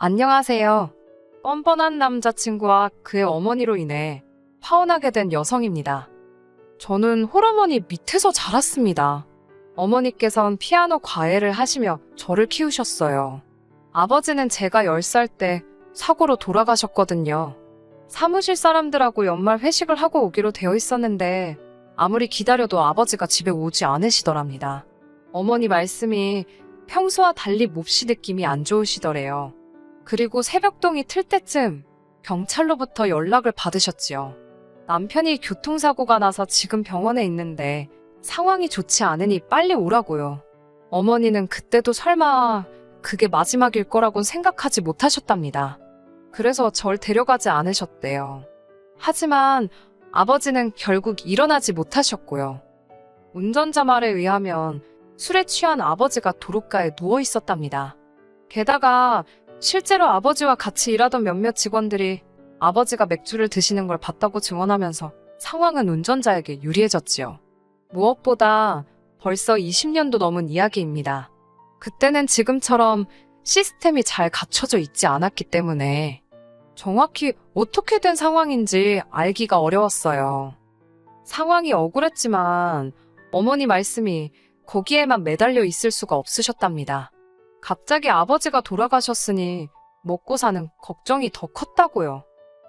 안녕하세요. 뻔뻔한 남자친구와 그의 어머니로 인해 파혼하게 된 여성입니다. 저는 홀어머니 밑에서 자랐습니다. 어머니께선 피아노 과외를 하시며 저를 키우셨어요. 아버지는 제가 10살 때 사고로 돌아가셨거든요. 사무실 사람들하고 연말 회식을 하고 오기로 되어 있었는데 아무리 기다려도 아버지가 집에 오지 않으시더랍니다. 어머니 말씀이 평소와 달리 몹시 느낌이 안 좋으시더래요. 그리고 새벽동이 틀 때쯤 경찰로부터 연락을 받으셨지요. 남편이 교통사고가 나서 지금 병원에 있는데 상황이 좋지 않으니 빨리 오라고요. 어머니는 그때도 설마 그게 마지막일 거라곤 생각하지 못하셨답니다. 그래서 절 데려가지 않으셨대요. 하지만 아버지는 결국 일어나지 못하셨고요. 운전자 말에 의하면 술에 취한 아버지가 도로가에 누워 있었답니다. 게다가 실제로 아버지와 같이 일하던 몇몇 직원들이 아버지가 맥주를 드시는 걸 봤다고 증언하면서 상황은 운전자에게 유리해졌지요. 무엇보다 벌써 20년도 넘은 이야기입니다. 그때는 지금처럼 시스템이 잘 갖춰져 있지 않았기 때문에 정확히 어떻게 된 상황인지 알기가 어려웠어요. 상황이 억울했지만 어머니 말씀이 거기에만 매달려 있을 수가 없으셨답니다. 갑자기 아버지가 돌아가셨으니 먹고 사는 걱정이 더 컸다고요.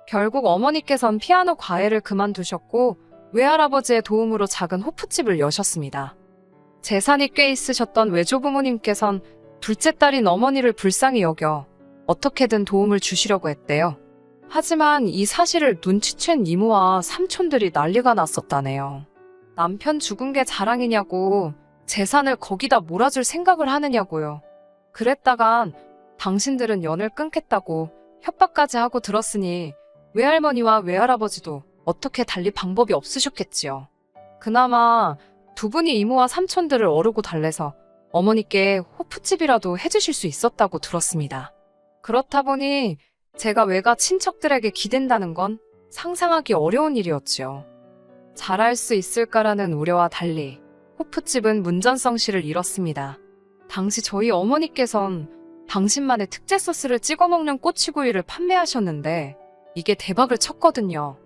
결국 어머니께선 피아노 과외를 그만두셨고 외할아버지의 도움으로 작은 호프집을 여셨습니다. 재산이 꽤 있으셨던 외조부모님께선 둘째 딸인 어머니를 불쌍히 여겨 어떻게든 도움을 주시려고 했대요. 하지만 이 사실을 눈치챈 이모와 삼촌들이 난리가 났었다네요. 남편 죽은 게 자랑이냐고 재산을 거기다 몰아줄 생각을 하느냐고요. 그랬다간 당신들은 연을 끊겠다고 협박까지 하고 들었으니 외할머니와 외할아버지도 어떻게 달리 방법이 없으셨겠지요. 그나마 두 분이 이모와 삼촌들을 어르고 달래서 어머니께 호프집이라도 해주실 수 있었다고 들었습니다. 그렇다 보니 제가 외가 친척들에게 기댄다는 건 상상하기 어려운 일이었지요. 잘할 수 있을까라는 우려와 달리 호프집은 문전성시를 잃었습니다. 당시 저희 어머니께선 당신만의 특제 소스를 찍어 먹는 꼬치구이를 판매하셨는데 이게 대박을 쳤거든요.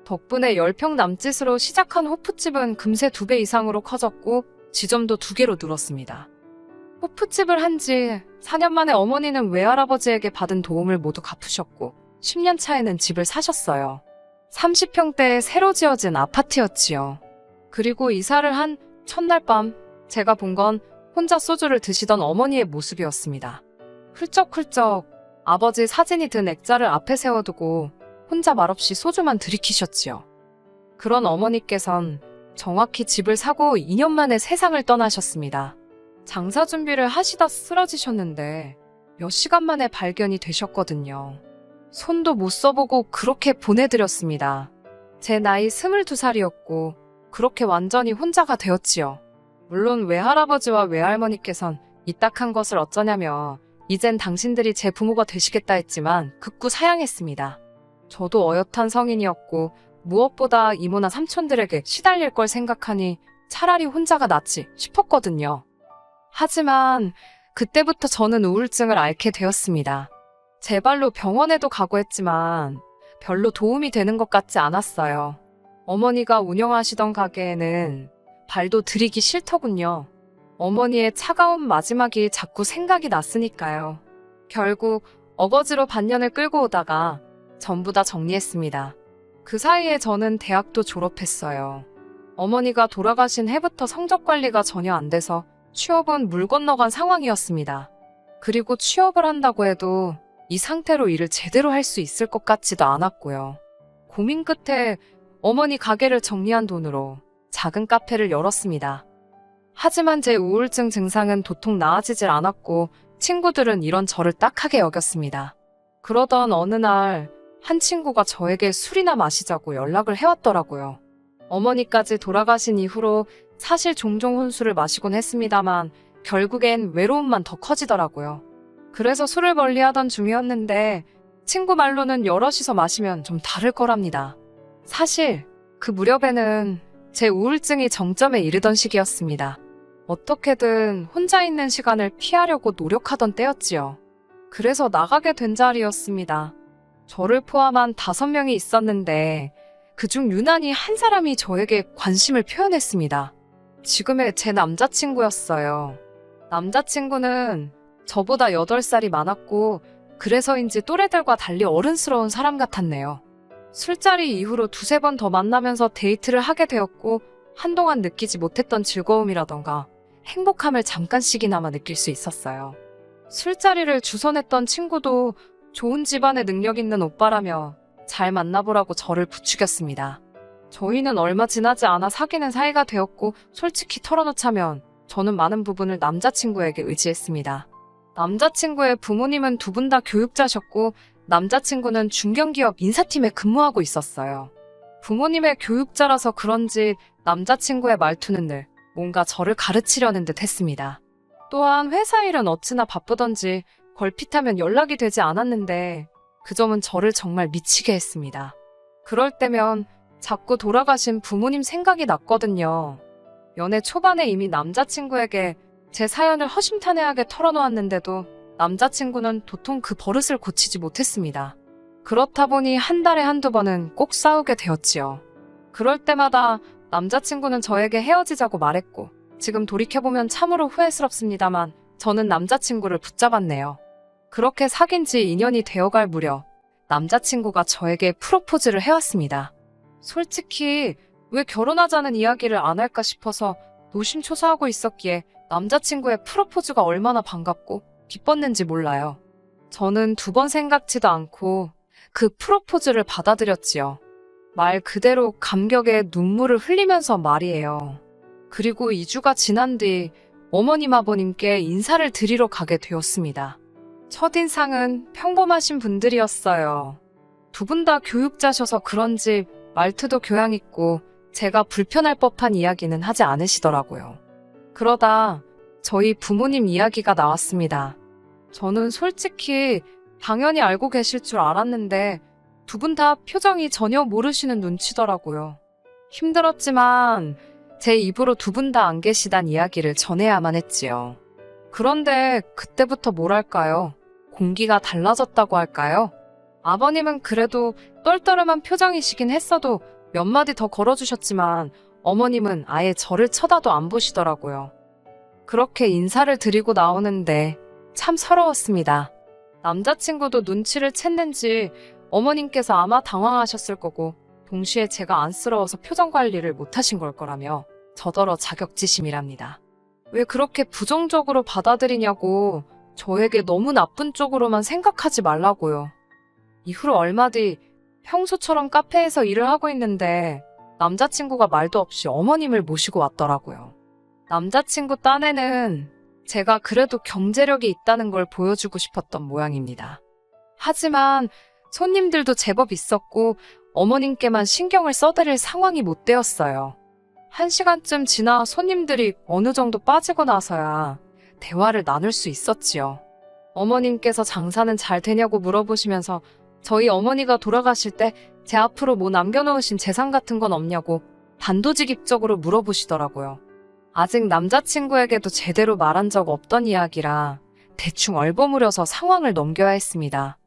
덕분에 10평 남짓으로 시작한 호프집은 금세 2배 이상으로 커졌고 지점도 2개로 늘었습니다. 호프집을 한 지 4년 만에 어머니는 외할아버지에게 받은 도움을 모두 갚으셨고 10년 차에는 집을 사셨어요. 30평대에 새로 지어진 아파트였지요. 그리고 이사를 한 첫날 밤 제가 본 건 혼자 소주를 드시던 어머니의 모습이었습니다. 훌쩍훌쩍 아버지 사진이 든 액자를 앞에 세워두고 혼자 말없이 소주만 들이키셨지요. 그런 어머니께선 정확히 집을 사고 2년 만에 세상을 떠나셨습니다. 장사 준비를 하시다 쓰러지셨는데 몇 시간 만에 발견이 되셨거든요. 손도 못 써보고 그렇게 보내드렸습니다. 제 나이 22살이었고 그렇게 완전히 혼자가 되었지요. 물론 외할아버지와 외할머니께선 이딱한 것을 어쩌냐며 이젠 당신들이 제 부모가 되시겠다 했지만 극구 사양했습니다. 저도 어엿한 성인이었고 무엇보다 이모나 삼촌들에게 시달릴 걸 생각하니 차라리 혼자가 낫지 싶었거든요. 하지만 그때부터 저는 우울증을 앓게 되었습니다. 제 발로 병원에도 가고 했지만 별로 도움이 되는 것 같지 않았어요. 어머니가 운영하시던 가게에는 발도 들이기 싫더군요. 어머니의 차가운 마지막이 자꾸 생각이 났으니까요. 결국 어거지로 반년을 끌고 오다가 전부 다 정리했습니다. 그 사이에 저는 대학도 졸업했어요. 어머니가 돌아가신 해부터 성적 관리가 전혀 안 돼서 취업은 물 건너간 상황이었습니다. 그리고 취업을 한다고 해도 이 상태로 일을 제대로 할 수 있을 것 같지도 않았고요. 고민 끝에 어머니 가게를 정리한 돈으로 작은 카페를 열었습니다. 하지만 제 우울증 증상은 도통 나아지질 않았고 친구들은 이런 저를 딱하게 여겼습니다. 그러던 어느 날 한 친구가 저에게 술이나 마시자고 연락을 해왔더라고요. 어머니까지 돌아가신 이후로 사실 종종 혼술을 마시곤 했습니다만 결국엔 외로움만 더 커지더라고요. 그래서 술을 멀리하던 중이었는데 친구 말로는 여럿이서 마시면 좀 다를 거랍니다. 사실 그 무렵에는 제 우울증이 정점에 이르던 시기였습니다. 어떻게든 혼자 있는 시간을 피하려고 노력하던 때였지요. 그래서 나가게 된 자리였습니다. 저를 포함한 5명이 있었는데 그중 유난히 한 사람이 저에게 관심을 표현했습니다. 지금의 제 남자친구였어요. 남자친구는 저보다 8살이 많았고 그래서인지 또래들과 달리 어른스러운 사람 같았네요. 술자리 이후로 2~3번 더 만나면서 데이트를 하게 되었고 한동안 느끼지 못했던 즐거움이라던가 행복함을 잠깐씩이나마 느낄 수 있었어요. 술자리를 주선했던 친구도 좋은 집안에 능력 있는 오빠라며 잘 만나보라고 저를 부추겼습니다. 저희는 얼마 지나지 않아 사귀는 사이가 되었고 솔직히 털어놓자면 저는 많은 부분을 남자친구에게 의지했습니다. 남자친구의 부모님은 2분 다 교육자셨고 남자친구는 중견기업 인사팀에 근무하고 있었어요. 부모님의 교육자라서 그런지 남자친구의 말투는 늘 뭔가 저를 가르치려는 듯 했습니다. 또한 회사 일은 어찌나 바쁘던지 걸핏하면 연락이 되지 않았는데 그 점은 저를 정말 미치게 했습니다. 그럴 때면 자꾸 돌아가신 부모님 생각이 났거든요. 연애 초반에 이미 남자친구에게 제 사연을 허심탄회하게 털어놓았는데도 남자친구는 도통 그 버릇을 고치지 못했습니다. 그렇다 보니 한 달에 1~2번은 꼭 싸우게 되었지요. 그럴 때마다 남자친구는 저에게 헤어지자고 말했고 지금 돌이켜보면 참으로 후회스럽습니다만 저는 남자친구를 붙잡았네요. 그렇게 사귄 지 2년이 되어갈 무렵 남자친구가 저에게 프로포즈를 해왔습니다. 솔직히 왜 결혼하자는 이야기를 안 할까 싶어서 노심초사하고 있었기에 남자친구의 프로포즈가 얼마나 반갑고 기뻤는지 몰라요. 저는 2번 생각지도 않고 그 프로포즈를 받아들였지요. 말 그대로 감격에 눈물을 흘리면서 말이에요. 그리고 2주가 지난 뒤 어머님 아버님께 인사를 드리러 가게 되었습니다. 첫인상은 평범하신 분들이었어요. 2분 다 교육자셔서 그런지 말투도 교양 있고 제가 불편할 법한 이야기는 하지 않으시더라고요. 그러다 저희 부모님 이야기가 나왔습니다. 저는 솔직히 당연히 알고 계실 줄 알았는데 2분 다 표정이 전혀 모르시는 눈치더라고요. 힘들었지만 제 입으로 2분 다 안 계시단 이야기를 전해야만 했지요. 그런데 그때부터 뭐랄까요? 공기가 달라졌다고 할까요? 아버님은 그래도 떨떠름한 표정이시긴 했어도 몇 마디 더 걸어주셨지만 어머님은 아예 저를 쳐다도 안 보시더라고요. 그렇게 인사를 드리고 나오는데 참 서러웠습니다. 남자친구도 눈치를 챘는지 어머님께서 아마 당황하셨을 거고 동시에 제가 안쓰러워서 표정 관리를 못하신 걸 거라며 저더러 자격지심이랍니다. 왜 그렇게 부정적으로 받아들이냐고 저에게 너무 나쁜 쪽으로만 생각하지 말라고요. 이후로 얼마 뒤 평소처럼 카페에서 일을 하고 있는데 남자친구가 말도 없이 어머님을 모시고 왔더라고요. 남자친구 딴에는 제가 그래도 경제력이 있다는 걸 보여주고 싶었던 모양입니다. 하지만 손님들도 제법 있었고 어머님께만 신경을 써드릴 상황이 못 되었어요. 1시간쯤 지나 손님들이 어느 정도 빠지고 나서야 대화를 나눌 수 있었지요. 어머님께서 장사는 잘 되냐고 물어보시면서 저희 어머니가 돌아가실 때 제 앞으로 뭐 남겨놓으신 재산 같은 건 없냐고 단도직입적으로 물어보시더라고요. 아직 남자친구에게도 제대로 말한 적 없던 이야기라 대충 얼버무려서 상황을 넘겨야 했습니다.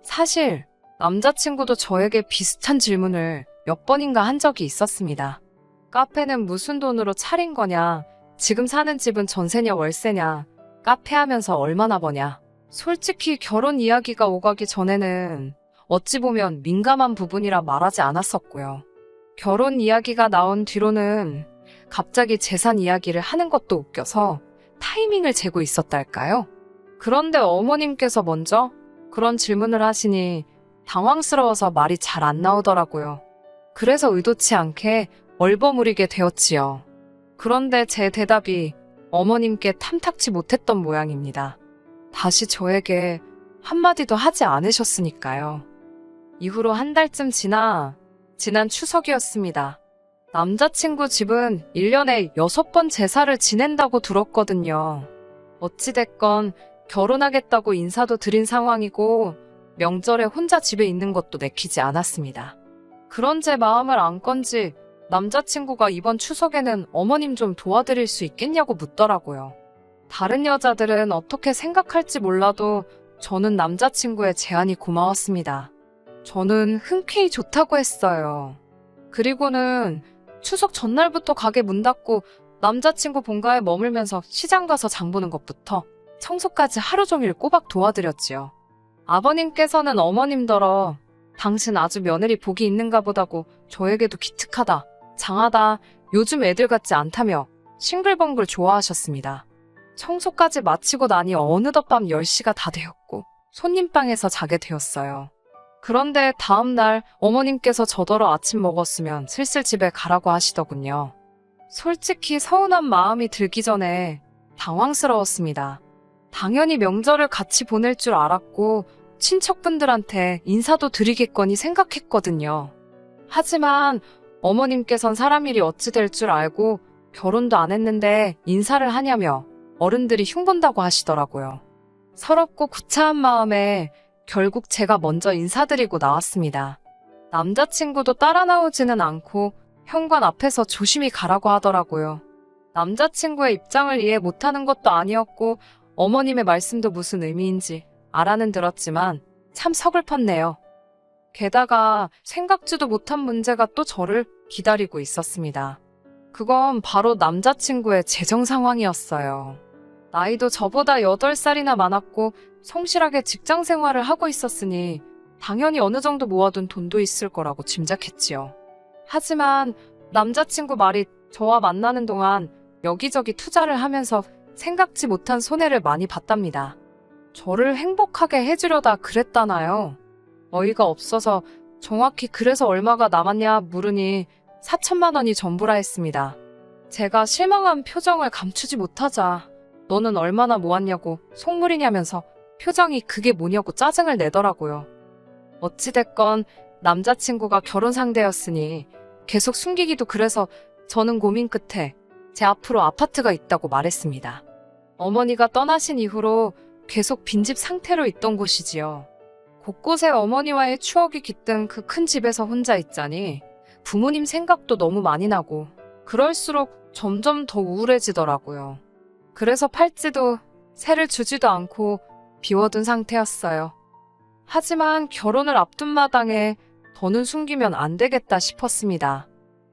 사실 남자친구도 저에게 비슷한 질문을 몇 번인가 한 적이 있었습니다. 카페는 무슨 돈으로 차린 거냐? 지금 사는 집은 전세냐 월세냐? 카페 하면서 얼마나 버냐? 솔직히 결혼 이야기가 오가기 전에는 어찌 보면 민감한 부분이라 말하지 않았었고요. 결혼 이야기가 나온 뒤로는 갑자기 재산 이야기를 하는 것도 웃겨서 타이밍을 재고 있었달까요? 그런데 어머님께서 먼저 그런 질문을 하시니 당황스러워서 말이 잘 안 나오더라고요. 그래서 의도치 않게 얼버무리게 되었지요. 그런데 제 대답이 어머님께 탐탁치 못했던 모양입니다. 다시 저에게 한마디도 하지 않으셨으니까요. 이후로 한 달쯤 지난 추석이었습니다. 남자친구 집은 1년에 6번 제사를 지낸다고 들었거든요. 어찌됐건 결혼하겠다고 인사도 드린 상황이고 명절에 혼자 집에 있는 것도 내키지 않았습니다. 그런 제 마음을 안 건지 남자친구가 이번 추석에는 어머님 좀 도와드릴 수 있겠냐고 묻더라고요. 다른 여자들은 어떻게 생각할지 몰라도 저는 남자친구의 제안이 고마웠습니다. 저는 흔쾌히 좋다고 했어요. 그리고는 추석 전날부터 가게 문 닫고 남자친구 본가에 머물면서 시장 가서 장 보는 것부터 청소까지 하루 종일 꼬박 도와드렸지요. 아버님께서는 어머님더러 당신 아주 며느리 복이 있는가 보다고 저에게도 기특하다, 장하다, 요즘 애들 같지 않다며 싱글벙글 좋아하셨습니다. 청소까지 마치고 나니 어느덧 밤 10시가 다 되었고 손님방에서 자게 되었어요. 그런데 다음날 어머님께서 저더러 아침 먹었으면 슬슬 집에 가라고 하시더군요. 솔직히 서운한 마음이 들기 전에 당황스러웠습니다. 당연히 명절을 같이 보낼 줄 알았고 친척분들한테 인사도 드리겠거니 생각했거든요. 하지만 어머님께선 사람 일이 어찌 될 줄 알고 결혼도 안 했는데 인사를 하냐며 어른들이 흉본다고 하시더라고요. 서럽고 구차한 마음에 결국 제가 먼저 인사드리고 나왔습니다. 남자친구도 따라 나오지는 않고 현관 앞에서 조심히 가라고 하더라고요. 남자친구의 입장을 이해 못하는 것도 아니었고 어머님의 말씀도 무슨 의미인지 알아는 들었지만 참 서글펐네요. 게다가 생각지도 못한 문제가 또 저를 기다리고 있었습니다. 그건 바로 남자친구의 재정 상황이었어요. 나이도 저보다 8살이나 많았고 성실하게 직장 생활을 하고 있었으니 당연히 어느 정도 모아둔 돈도 있을 거라고 짐작했지요. 하지만 남자친구 말이 저와 만나는 동안 여기저기 투자를 하면서 생각지 못한 손해를 많이 봤답니다. 저를 행복하게 해주려다 그랬다나요? 어이가 없어서 정확히 그래서 얼마가 남았냐 물으니 4천만 원이 전부라 했습니다. 제가 실망한 표정을 감추지 못하자 너는 얼마나 모았냐고 속물이냐면서 표정이 그게 뭐냐고 짜증을 내더라고요. 어찌됐건 남자친구가 결혼 상대였으니 계속 숨기기도 그래서 저는 고민 끝에 제 앞으로 아파트가 있다고 말했습니다. 어머니가 떠나신 이후로 계속 빈집 상태로 있던 곳이지요. 곳곳에 어머니와의 추억이 깃든 그 큰 집에서 혼자 있자니 부모님 생각도 너무 많이 나고 그럴수록 점점 더 우울해지더라고요. 그래서 팔찌도 새를 주지도 않고 비워둔 상태였어요. 하지만 결혼을 앞둔 마당에 더는 숨기면 안 되겠다 싶었습니다.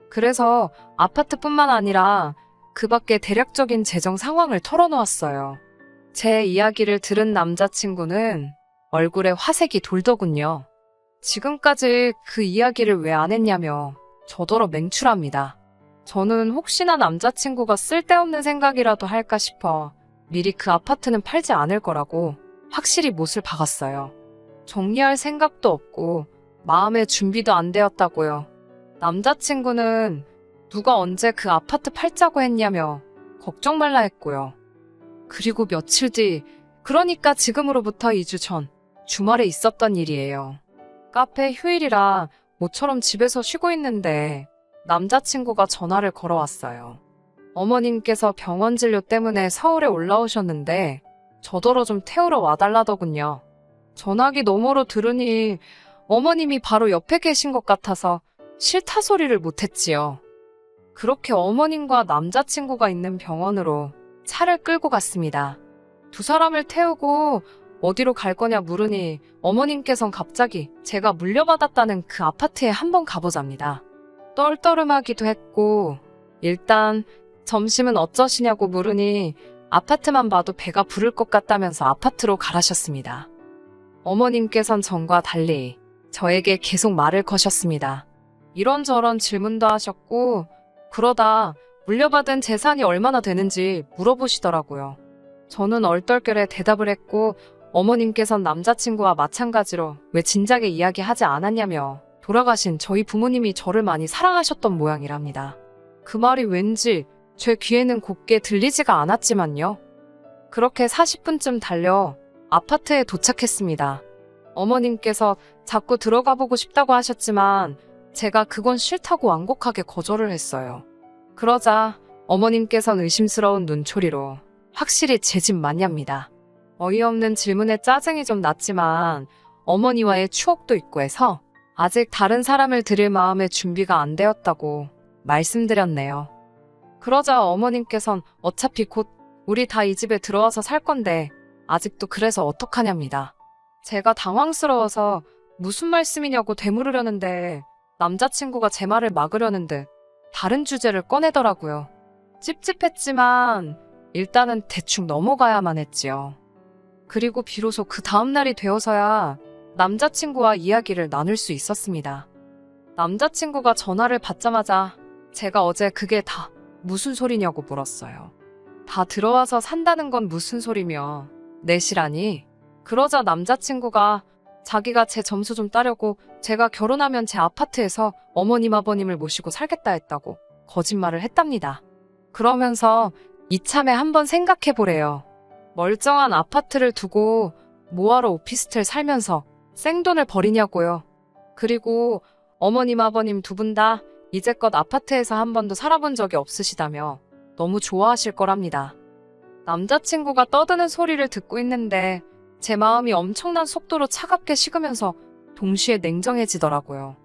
그래서 아파트뿐만 아니라 그 밖에 대략적인 재정 상황을 털어놓았어요. 제 이야기를 들은 남자친구는 얼굴에 화색이 돌더군요. 지금까지 그 이야기를 왜 안 했냐며 저더러 맹출합니다. 저는 혹시나 남자친구가 쓸데없는 생각이라도 할까 싶어 미리 그 아파트는 팔지 않을 거라고 확실히 못을 박았어요. 정리할 생각도 없고 마음의 준비도 안 되었다고요. 남자친구는 누가 언제 그 아파트 팔자고 했냐며 걱정 말라 했고요. 그리고 며칠 뒤, 그러니까 지금으로부터 2주 전 주말에 있었던 일이에요. 카페 휴일이라 모처럼 집에서 쉬고 있는데 남자친구가 전화를 걸어왔어요. 어머님께서 병원 진료 때문에 서울에 올라오셨는데 저더러 좀 태우러 와달라더군요. 전화기 너머로 들으니 어머님이 바로 옆에 계신 것 같아서 싫다 소리를 못했지요. 그렇게 어머님과 남자친구가 있는 병원으로 차를 끌고 갔습니다. 두 사람을 태우고 어디로 갈 거냐 물으니 어머님께선 갑자기 제가 물려받았다는 그 아파트에 한번 가보자입니다. 떨떠름하기도 했고 일단 점심은 어쩌시냐고 물으니 아파트만 봐도 배가 부를 것 같다면서 아파트로 가라셨습니다. 어머님께선 전과 달리 저에게 계속 말을 거셨습니다. 이런저런 질문도 하셨고 그러다 물려받은 재산이 얼마나 되는지 물어보시더라고요. 저는 얼떨결에 대답을 했고 어머님께선 남자친구와 마찬가지로 왜 진작에 이야기하지 않았냐며 돌아가신 저희 부모님이 저를 많이 사랑하셨던 모양이랍니다. 그 말이 왠지 제 귀에는 곱게 들리지가 않았지만요. 그렇게 40분쯤 달려 아파트에 도착했습니다. 어머님께서 자꾸 들어가 보고 싶다고 하셨지만 제가 그건 싫다고 완곡하게 거절을 했어요. 그러자 어머님께선 의심스러운 눈초리로 확실히 제 집 맞냐입니다. 어이없는 질문에 짜증이 좀 났지만 어머니와의 추억도 있고 해서 아직 다른 사람을 들일 마음의 준비가 안 되었다고 말씀드렸네요. 그러자 어머님께선 어차피 곧 우리 다 이 집에 들어와서 살 건데 아직도 그래서 어떡하냐입니다. 제가 당황스러워서 무슨 말씀이냐고 되물으려는데 남자친구가 제 말을 막으려는 듯 다른 주제를 꺼내더라고요. 찝찝했지만 일단은 대충 넘어가야만 했지요. 그리고 비로소 그 다음날이 되어서야 남자친구와 이야기를 나눌 수 있었습니다. 남자친구가 전화를 받자마자 제가 어제 그게 다 무슨 소리냐고 물었어요. 다 들어와서 산다는 건 무슨 소리며 내시라니? 그러자 남자친구가 자기가 제 점수 좀 따려고 제가 결혼하면 제 아파트에서 어머님 아버님을 모시고 살겠다 했다고 거짓말을 했답니다. 그러면서 이참에 한번 생각해보래요. 멀쩡한 아파트를 두고 뭐하러 오피스텔 살면서 생돈을 버리냐고요. 그리고 어머님 아버님 두 분 다 이제껏 아파트에서 한 번도 살아본 적이 없으시다며 너무 좋아하실 거랍니다. 남자친구가 떠드는 소리를 듣고 있는데 제 마음이 엄청난 속도로 차갑게 식으면서 동시에 냉정해지더라고요.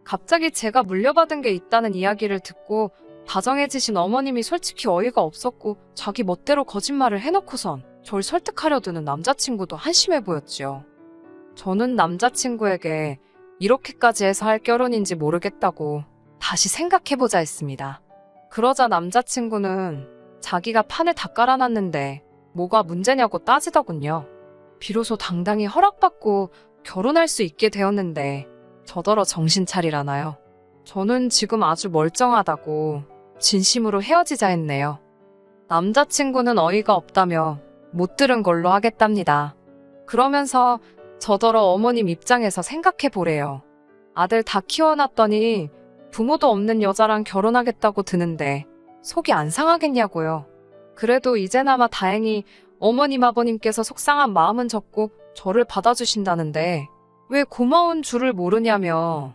갑자기 제가 물려받은 게 있다는 이야기를 듣고 다정해지신 어머님이 솔직히 어이가 없었고 자기 멋대로 거짓말을 해놓고선 절 설득하려 드는 남자친구도 한심해 보였지요. 저는 남자친구에게 이렇게까지 해서 할 결혼인지 모르겠다고 다시 생각해보자 했습니다. 그러자 남자친구는 자기가 판을 다 깔아놨는데 뭐가 문제냐고 따지더군요. 비로소 당당히 허락받고 결혼할 수 있게 되었는데 저더러 정신 차리라나요. 저는 지금 아주 멀쩡하다고 진심으로 헤어지자 했네요. 남자친구는 어이가 없다며 못 들은 걸로 하겠답니다. 그러면서 저더러 어머님 입장에서 생각해보래요. 아들 다 키워놨더니 부모도 없는 여자랑 결혼하겠다고 드는데 속이 안 상하겠냐고요. 그래도 이제나마 다행히 어머님 아버님께서 속상한 마음은 접고 저를 받아주신다는데 왜 고마운 줄을 모르냐며.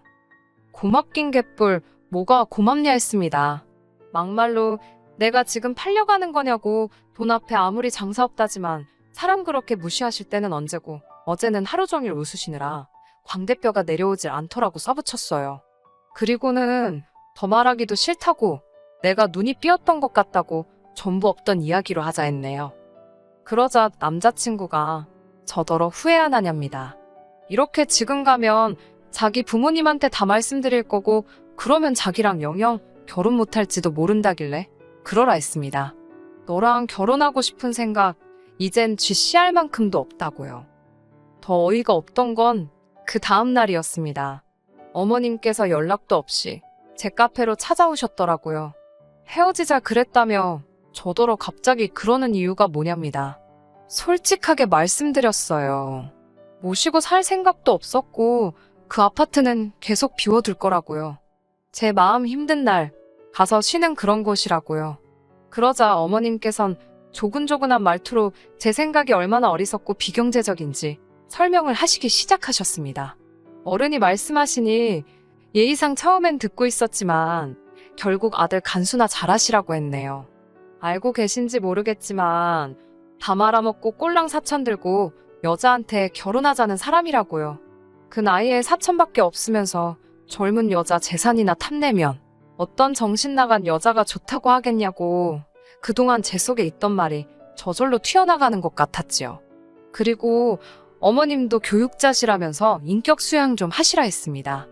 고맙긴 개뿔 뭐가 고맙냐 했습니다. 막말로 내가 지금 팔려가는 거냐고 돈 앞에 아무리 장사 없다지만 사람 그렇게 무시하실 때는 언제고 어제는 하루 종일 웃으시느라 광대뼈가 내려오질 않더라고 써붙였어요. 그리고는 더 말하기도 싫다고 내가 눈이 삐었던 것 같다고 전부 없던 이야기로 하자 했네요. 그러자 남자친구가 저더러 후회 안 하냐입니다. 이렇게 지금 가면 자기 부모님한테 다 말씀드릴 거고 그러면 자기랑 영영 결혼 못할지도 모른다길래 그러라 했습니다. 너랑 결혼하고 싶은 생각 이젠 쥐씨할 만큼도 없다고요. 더 어이가 없던 건 그 다음 날이었습니다. 어머님께서 연락도 없이 제 카페로 찾아오셨더라고요. 헤어지자 그랬다며 저더러 갑자기 그러는 이유가 뭐냐입니다. 솔직하게 말씀드렸어요. 모시고 살 생각도 없었고 그 아파트는 계속 비워둘 거라고요. 제 마음 힘든 날 가서 쉬는 그런 곳이라고요. 그러자 어머님께선 조근조근한 말투로 제 생각이 얼마나 어리석고 비경제적인지 설명을 하시기 시작하셨습니다. 어른이 말씀하시니 예의상 처음엔 듣고 있었지만 결국 아들 간수나 잘하시라고 했네요. 알고 계신지 모르겠지만 다 말아먹고 꼴랑 사천 들고 여자한테 결혼하자는 사람이라고요. 그 나이에 사천밖에 없으면서 젊은 여자 재산이나 탐내면 어떤 정신 나간 여자가 좋다고 하겠냐고 그동안 제 속에 있던 말이 저절로 튀어나가는 것 같았지요. 그리고 어머님도 교육자시라면서 인격 수양 좀 하시라 했습니다.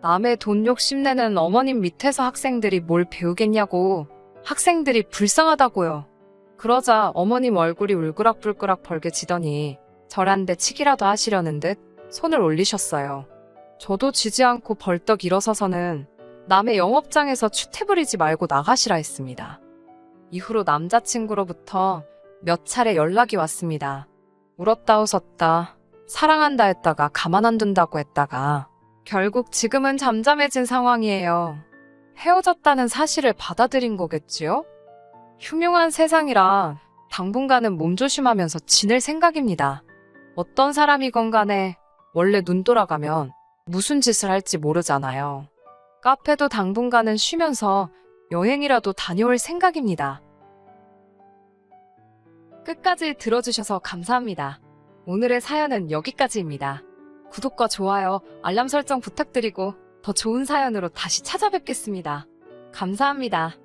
남의 돈 욕심내는 어머님 밑에서 학생들이 뭘 배우겠냐고 학생들이 불쌍하다고요. 그러자 어머님 얼굴이 울그락불그락 벌개지더니 절 한 대 치기라도 하시려는 듯 손을 올리셨어요. 저도 지지 않고 벌떡 일어서서는 남의 영업장에서 추태 부리지 말고 나가시라 했습니다. 이후로 남자친구로부터 몇 차례 연락이 왔습니다. 울었다 웃었다, 사랑한다 했다가 가만 안 둔다고 했다가 결국 지금은 잠잠해진 상황이에요. 헤어졌다는 사실을 받아들인 거겠지요? 흉흉한 세상이라 당분간은 몸조심하면서 지낼 생각입니다. 어떤 사람이건 간에 원래 눈 돌아가면 무슨 짓을 할지 모르잖아요. 카페도 당분간은 쉬면서 여행이라도 다녀올 생각입니다. 끝까지 들어주셔서 감사합니다. 오늘의 사연은 여기까지입니다. 구독과 좋아요, 알람 설정 부탁드리고 더 좋은 사연으로 다시 찾아뵙겠습니다. 감사합니다.